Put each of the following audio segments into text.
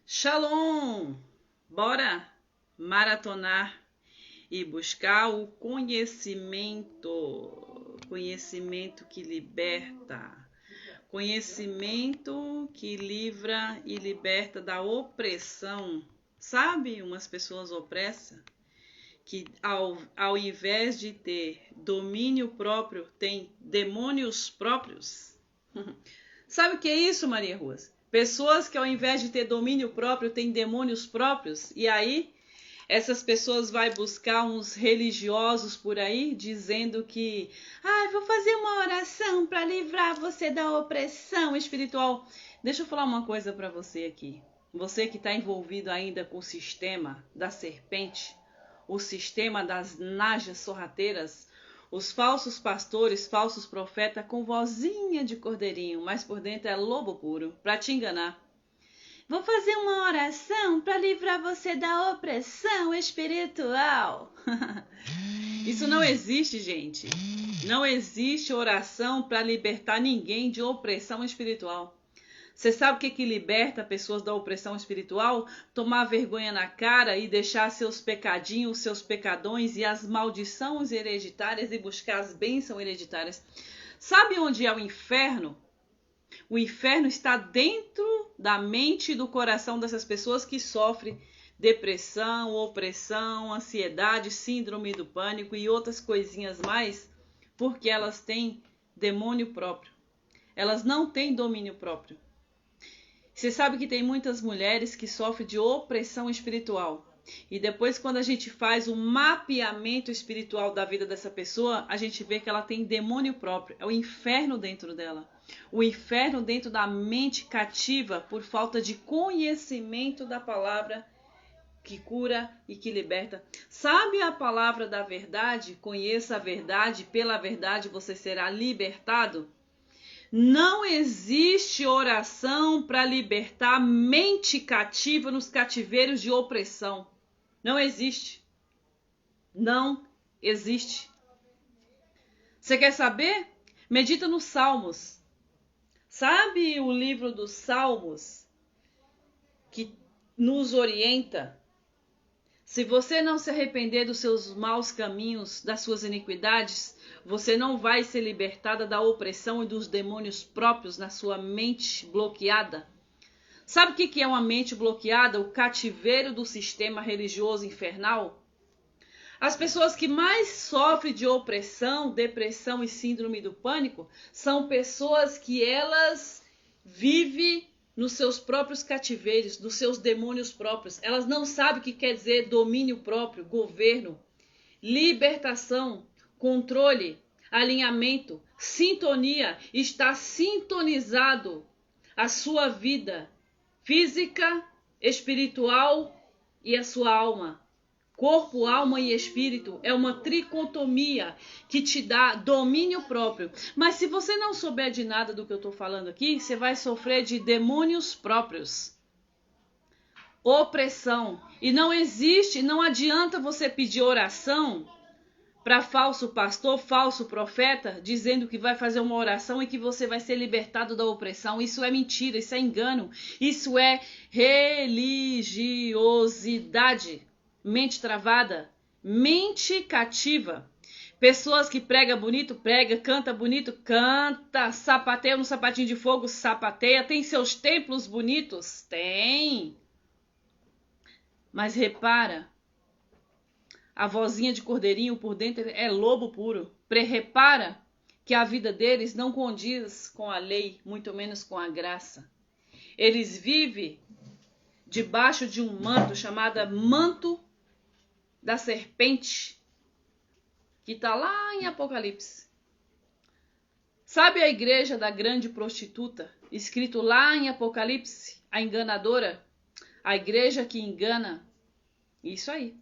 Shalom! Bora maratonar e buscar o conhecimento que liberta, conhecimento que livra e liberta da opressão. Sabe, umas pessoas opressas que ao invés de ter domínio próprio, tem demônios próprios. Sabe o que é isso, Maria Ruas? Pessoas que ao invés de ter domínio próprio, têm demônios próprios. E aí, essas pessoas vão buscar uns religiosos por aí, dizendo que vou fazer uma oração para livrar você da opressão espiritual. Deixa eu falar uma coisa para você aqui. Você que está envolvido ainda com o sistema da serpente, o sistema das najas sorrateiras, os falsos pastores, falsos profetas com vozinha de cordeirinho, mas por dentro é lobo puro, para te enganar. Vou fazer uma oração para livrar você da opressão espiritual. Isso não existe, gente. Não existe oração para libertar ninguém de opressão espiritual. Você sabe o que liberta pessoas da opressão espiritual? Tomar vergonha na cara e deixar seus pecadinhos, seus pecadões e as maldições hereditárias e buscar as bênçãos hereditárias. Sabe onde é o inferno? O inferno está dentro da mente e do coração dessas pessoas que sofrem depressão, opressão, ansiedade, síndrome do pânico e outras coisinhas mais, porque elas têm demônio próprio. Elas não têm domínio próprio. Você sabe que tem muitas mulheres que sofrem de opressão espiritual. E depois, quando a gente faz um mapeamento espiritual da vida dessa pessoa, a gente vê que ela tem demônio próprio. É o inferno dentro dela. O inferno dentro da mente cativa por falta de conhecimento da palavra que cura e que liberta. Sabe a palavra da verdade? Conheça a verdade, pela verdade você será libertado. Não existe oração para libertar mente cativa nos cativeiros de opressão. Não existe. Não existe. Você quer saber? Medita nos Salmos. Sabe o livro dos Salmos que nos orienta? Se você não se arrepender dos seus maus caminhos, das suas iniquidades, você não vai ser libertada da opressão e dos demônios próprios na sua mente bloqueada. Sabe o que é uma mente bloqueada? O cativeiro do sistema religioso infernal? As pessoas que mais sofrem de opressão, depressão e síndrome do pânico são pessoas que elas vivem nos seus próprios cativeiros, nos seus demônios próprios. Elas não sabem o que quer dizer domínio próprio, governo, libertação, controle, alinhamento, sintonia. Está sintonizado a sua vida física, espiritual e a sua alma. Corpo, alma e espírito é uma tricotomia que te dá domínio próprio. Mas se você não souber de nada do que eu estou falando aqui, você vai sofrer de demônios próprios. Opressão. E não existe, não adianta você pedir oração para falso pastor, falso profeta, dizendo que vai fazer uma oração e que você vai ser libertado da opressão. Isso é mentira, isso é engano. Isso é religiosidade. Mente travada, mente cativa. Pessoas que prega bonito, prega, canta bonito, canta, sapateia no sapatinho de fogo, sapateia, tem seus templos bonitos? Tem. Mas repara, a vozinha de cordeirinho por dentro é lobo puro. Repara que a vida deles não condiz com a lei, muito menos com a graça. Eles vivem debaixo de um manto chamado manto da serpente, que está lá em Apocalipse. Sabe a igreja da grande prostituta, escrito lá em Apocalipse, a enganadora, a igreja que engana? Isso aí.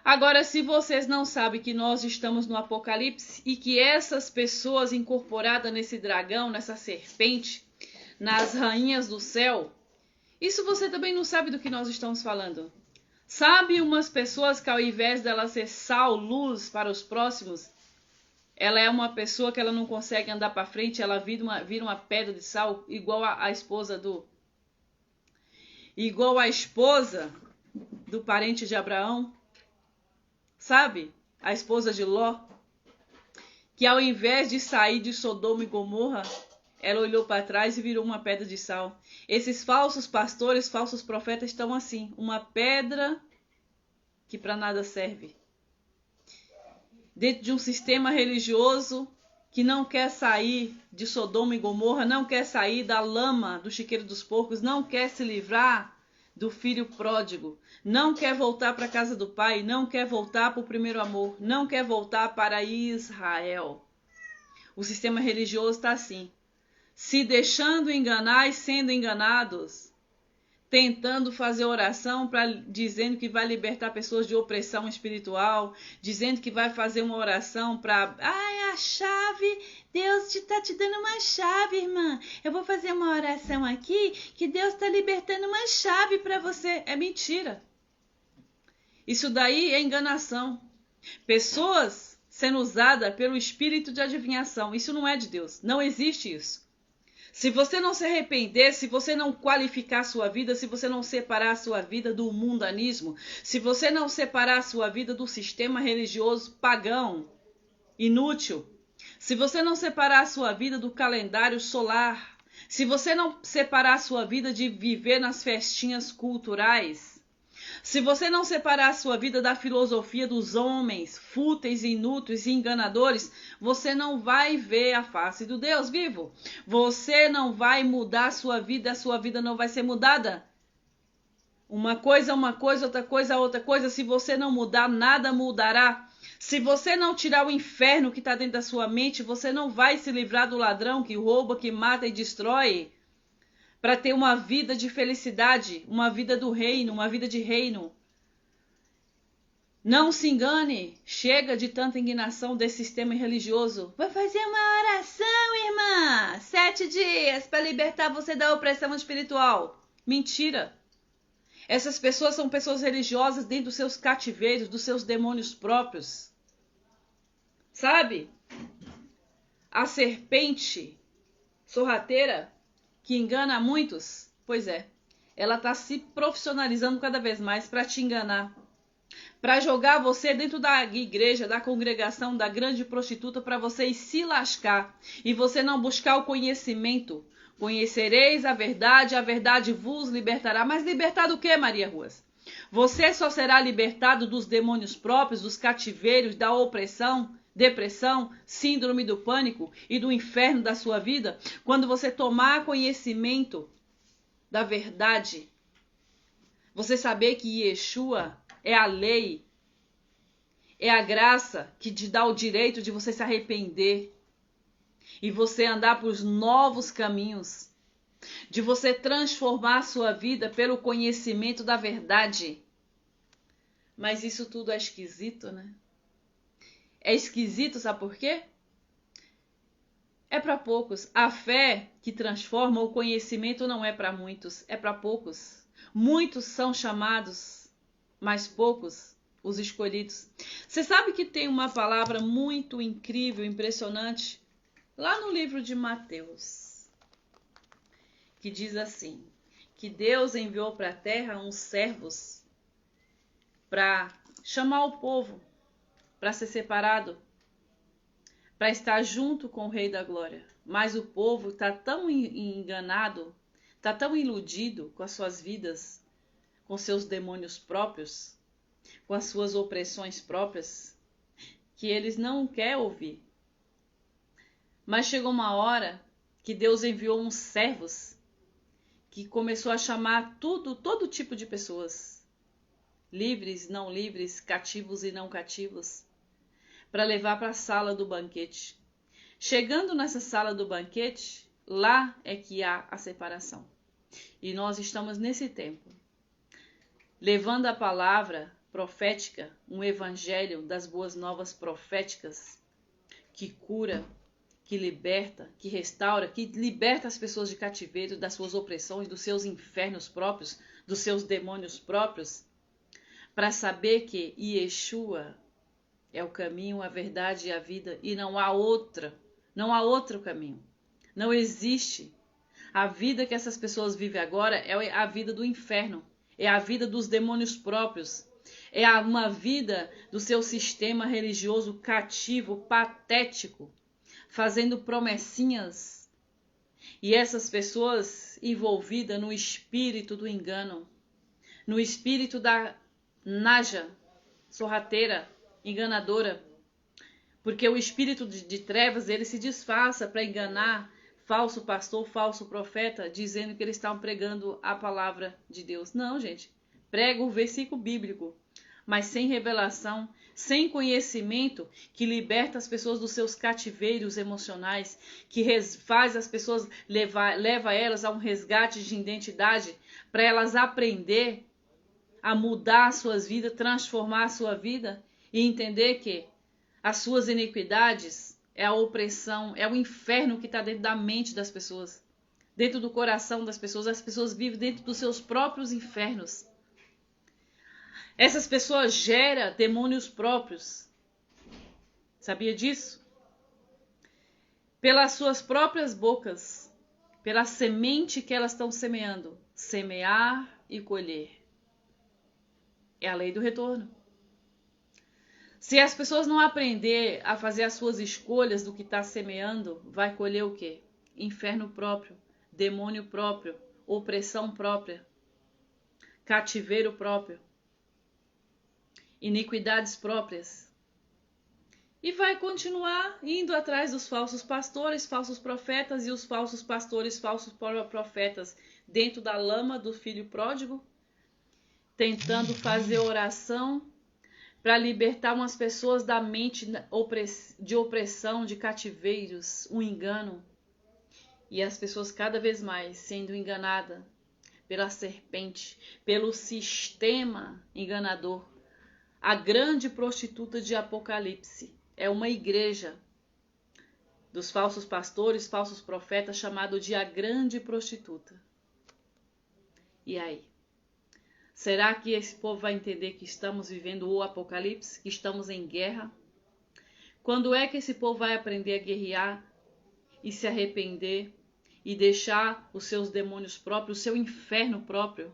Agora, se vocês não sabem que nós estamos no Apocalipse e que essas pessoas incorporadas nesse dragão, nessa serpente, nas rainhas do céu, isso você também não sabe do que nós estamos falando. Sabe umas pessoas que ao invés dela ser sal, luz para os próximos, ela é uma pessoa que ela não consegue andar para frente, ela vira uma pedra de sal, igual a esposa igual a esposa do parente de Abraão, sabe? A esposa de Ló, que ao invés de sair de Sodoma e Gomorra, ela olhou para trás e virou uma pedra de sal. Esses falsos pastores, falsos profetas estão assim, uma pedra que para nada serve. Dentro de um sistema religioso que não quer sair de Sodoma e Gomorra, não quer sair da lama do chiqueiro dos porcos, não quer se livrar do filho pródigo, não quer voltar para a casa do pai, não quer voltar para o primeiro amor, não quer voltar para Israel. O sistema religioso está assim, se deixando enganar e sendo enganados, tentando fazer oração dizendo que vai libertar pessoas de opressão espiritual, dizendo que vai fazer uma oração para... Ai, a chave, Deus está te dando uma chave, irmã. Eu vou fazer uma oração aqui que Deus está libertando uma chave para você. É mentira. Isso daí é enganação. Pessoas sendo usadas pelo espírito de adivinhação. Isso não é de Deus. Não existe isso. Se você não se arrepender, se você não qualificar a sua vida, se você não separar a sua vida do mundanismo, se você não separar a sua vida do sistema religioso pagão, inútil, se você não separar a sua vida do calendário solar, se você não separar a sua vida de viver nas festinhas culturais, se você não separar a sua vida da filosofia dos homens fúteis, inúteis e enganadores, você não vai ver a face do Deus vivo. Você não vai mudar a sua vida não vai ser mudada. Uma coisa, outra coisa. Se você não mudar, nada mudará. Se você não tirar o inferno que está dentro da sua mente, você não vai se livrar do ladrão que rouba, que mata e destrói. Para ter uma vida de felicidade, uma vida do reino, uma vida de reino. Não se engane, chega de tanta indignação desse sistema religioso. Vou fazer uma oração, irmã, 7 dias para libertar você da opressão espiritual. Mentira. Essas pessoas são pessoas religiosas dentro dos seus cativeiros, dos seus demônios próprios. Sabe? A serpente sorrateira que engana muitos, pois é, ela está se profissionalizando cada vez mais para te enganar, para jogar você dentro da igreja, da congregação, da grande prostituta, para você se lascar e você não buscar o conhecimento. Conhecereis a verdade vos libertará. Mas libertar do que, Maria Ruas? Você só será libertado dos demônios próprios, dos cativeiros, da opressão, depressão, síndrome do pânico e do inferno da sua vida, quando você tomar conhecimento da verdade. Você saber que Yeshua é a lei, é a graça que te dá o direito de você se arrepender e você andar por novos caminhos, de você transformar a sua vida pelo conhecimento da verdade. Mas isso tudo é esquisito, né? É esquisito, sabe por quê? É para poucos. A fé que transforma o conhecimento não é para muitos, é para poucos. Muitos são chamados, mas poucos os escolhidos. Você sabe que tem uma palavra muito incrível, impressionante, lá no livro de Mateus, que diz assim, que Deus enviou para a terra uns servos para chamar o povo, para ser separado, para estar junto com o Rei da Glória. Mas o povo está tão enganado, está tão iludido com as suas vidas, com seus demônios próprios, com as suas opressões próprias, que eles não querem ouvir. Mas chegou uma hora que Deus enviou uns servos que começou a chamar todo tipo de pessoas, livres, não livres, cativos e não cativos, para levar para a sala do banquete. Chegando nessa sala do banquete, lá é que há a separação. E nós estamos nesse tempo, levando a palavra profética, um evangelho das boas novas proféticas, que cura, que liberta, que restaura, que liberta as pessoas de cativeiro, das suas opressões, dos seus infernos próprios, dos seus demônios próprios, para saber que Yeshua é o caminho, a verdade e a vida, e não há outro caminho. Não existe. A vida que essas pessoas vivem agora é a vida do inferno. É a vida dos demônios próprios. É uma vida do seu sistema religioso cativo, patético, fazendo promessinhas. E essas pessoas envolvidas no espírito do engano, no espírito da naja, sorrateira, enganadora. Porque o espírito de trevas, ele se disfarça para enganar falso pastor, falso profeta, dizendo que eles estavam pregando a palavra de Deus. Não, gente. Prega o versículo bíblico, mas sem revelação, sem conhecimento, que liberta as pessoas dos seus cativeiros emocionais, que faz as pessoas, leva elas a um resgate de identidade, para elas aprender a mudar suas vidas, transformar a sua vida e entender que as suas iniquidades é a opressão, é o inferno que está dentro da mente das pessoas, dentro do coração das pessoas. As pessoas vivem dentro dos seus próprios infernos. Essas pessoas geram demônios próprios. Sabia disso? Pelas suas próprias bocas, pela semente que elas estão semeando. Semear e colher. É a lei do retorno. Se as pessoas não aprender a fazer as suas escolhas do que está semeando, vai colher o quê? Inferno próprio, demônio próprio, opressão própria, cativeiro próprio, iniquidades próprias. E vai continuar indo atrás dos falsos pastores, falsos profetas e os falsos pastores, falsos profetas dentro da lama do filho pródigo, tentando fazer oração para libertar umas pessoas da mente de opressão, de cativeiros, um engano. E as pessoas cada vez mais sendo enganadas pela serpente, pelo sistema enganador. A grande prostituta de Apocalipse é uma igreja dos falsos pastores, falsos profetas, chamado de a grande prostituta. E aí? Será que esse povo vai entender que estamos vivendo o apocalipse, que estamos em guerra? Quando é que esse povo vai aprender a guerrear e se arrepender e deixar os seus demônios próprios, o seu inferno próprio?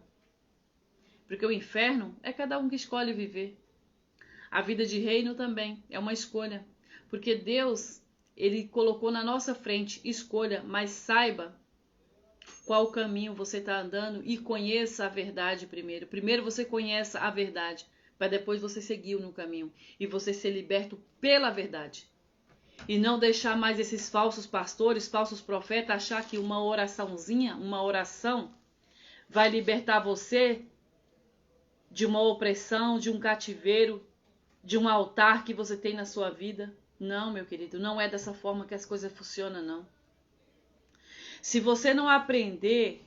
Porque o inferno é cada um que escolhe viver. A vida de reino também é uma escolha. Porque Deus, ele colocou na nossa frente escolha, mas saiba qual caminho você está andando e conheça a verdade primeiro. Primeiro você conheça a verdade, para depois você seguir no caminho e você ser liberto pela verdade. E não deixar mais esses falsos pastores, falsos profetas achar que uma oraçãozinha, uma oração, vai libertar você de uma opressão, de um cativeiro, de um altar que você tem na sua vida. Não, meu querido, não é dessa forma que as coisas funcionam, não. Se você não aprender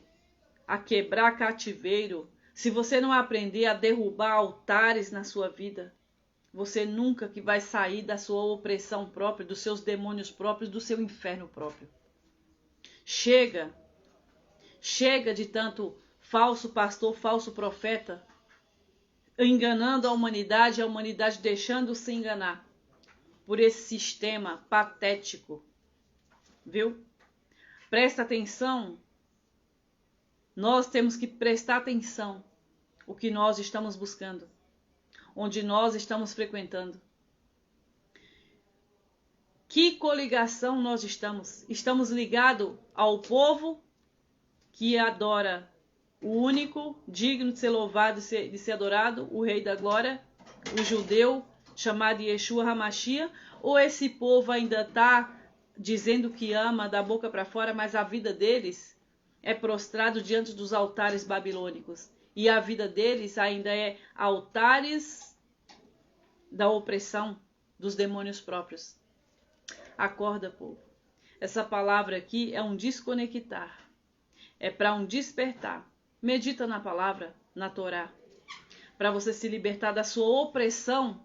a quebrar cativeiro, se você não aprender a derrubar altares na sua vida, você nunca que vai sair da sua opressão própria, dos seus demônios próprios, do seu inferno próprio. Chega de tanto falso pastor, falso profeta, enganando a humanidade deixando se enganar por esse sistema patético, viu? Presta atenção, nós temos que prestar atenção o que nós estamos buscando, onde nós estamos frequentando. Que coligação nós estamos? Estamos ligados ao povo que adora o único, digno de ser louvado, de ser adorado, o Rei da Glória, o judeu chamado Yeshua HaMashiach, ou esse povo ainda está dizendo que ama da boca para fora, mas a vida deles é prostrado diante dos altares babilônicos. E a vida deles ainda é altares da opressão dos demônios próprios. Acorda, povo. Essa palavra aqui é um desconectar. É para um despertar. Medita na palavra, na Torá. Para você se libertar da sua opressão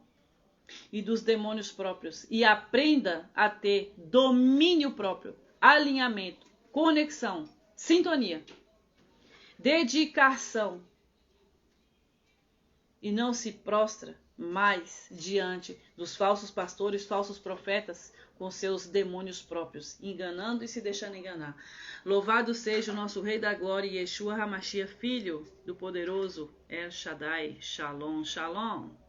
e dos demônios próprios. E aprenda a ter domínio próprio, alinhamento, conexão, sintonia, dedicação. E não se prostra mais diante dos falsos pastores, falsos profetas, com seus demônios próprios, enganando e se deixando enganar. Louvado seja o nosso Rei da Glória, Yeshua HaMashiach, Filho do poderoso El Shaddai. Shalom, shalom.